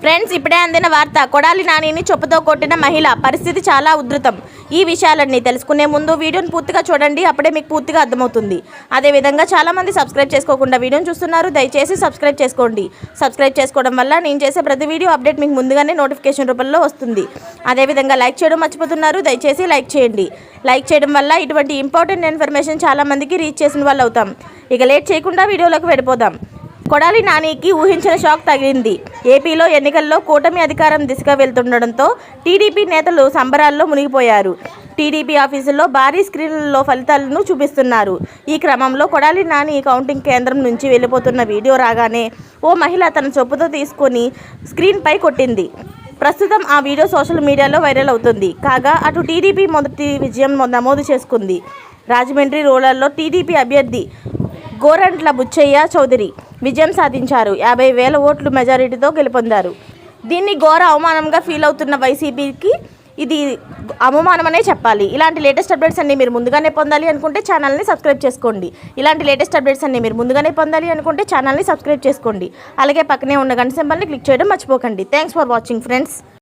Friends, ఇప్పుడే అందిన వార్త. కొడాలి నానిని చెప్పుతో కొట్టిన మహిళ పరిస్థితి చాలా ఉధృతం. ఈ విషయాలన్నీ తెలుసుకునే ముందు వీడియోని పూర్తిగా చూడండి, అప్పుడే మీకు పూర్తిగా అర్థమవుతుంది. అదేవిధంగా చాలామంది సబ్స్క్రైబ్ చేసుకోకుండా వీడియోని చూస్తున్నారు, దయచేసి సబ్స్క్రైబ్ చేసుకోండి. సబ్స్క్రైబ్ చేసుకోవడం వల్ల నేను చేసే ప్రతి వీడియో అప్డేట్ మీకు ముందుగానే నోటిఫికేషన్ రూపంలో వస్తుంది. అదేవిధంగా లైక్ చేయడం మర్చిపోతున్నారు, దయచేసి లైక్ చేయండి. లైక్ చేయడం వల్ల ఇటువంటి ఇంపార్టెంట్ ఇన్ఫర్మేషన్ చాలామందికి రీచ్ చేసిన వాళ్ళు అవుతాం. ఇక లేట్ చేయకుండా వీడియోలోకి వెళ్ళిపోదాం. కొడాలి నానికి ఊహించిన షాక్ తగిలింది. ఏపీలో ఎన్నికల్లో కూటమి అధికారం దిశగా వెళ్తుండడంతో టీడీపీ నేతలు సంబరాల్లో మునిగిపోయారు. టీడీపీ ఆఫీసుల్లో భారీ స్క్రీన్లలో ఫలితాలను చూపిస్తున్నారు. ఈ క్రమంలో కొడాలి నాని కౌంటింగ్ కేంద్రం నుంచి వెళ్ళిపోతున్న వీడియో రాగానే ఓ మహిళ తన చెప్పుతో తీసుకొని స్క్రీన్పై కొట్టింది. ప్రస్తుతం ఆ వీడియో సోషల్ మీడియాలో వైరల్ అవుతుంది. కాగా అటు టీడీపీ మొదటి విజయం నమోదు చేసుకుంది. రాజమండ్రి రూరల్లో టీడీపీ అభ్యర్థి గోరంట్ల బుచ్చయ్య చౌదరి విజయం సాధించారు. 50,000 ఓట్లు మెజారిటీతో గెలుపొందారు. దీన్ని ఘోర అవమానంగా ఫీల్ అవుతున్న వైసీపీకి ఇది అవమానమనే చెప్పాలి. ఇలాంటి లేటెస్ట్ అప్డేట్స్ అన్ని మీరు ముందుగానే పొందాలి అనుకుంటే ఛానల్ని సబ్స్క్రైబ్ చేసుకోండి. అలాగే పక్కనే ఉన్న గంట సింబల్ని క్లిక్ చేయడం మర్చిపోకండి. Thanks for watching friends.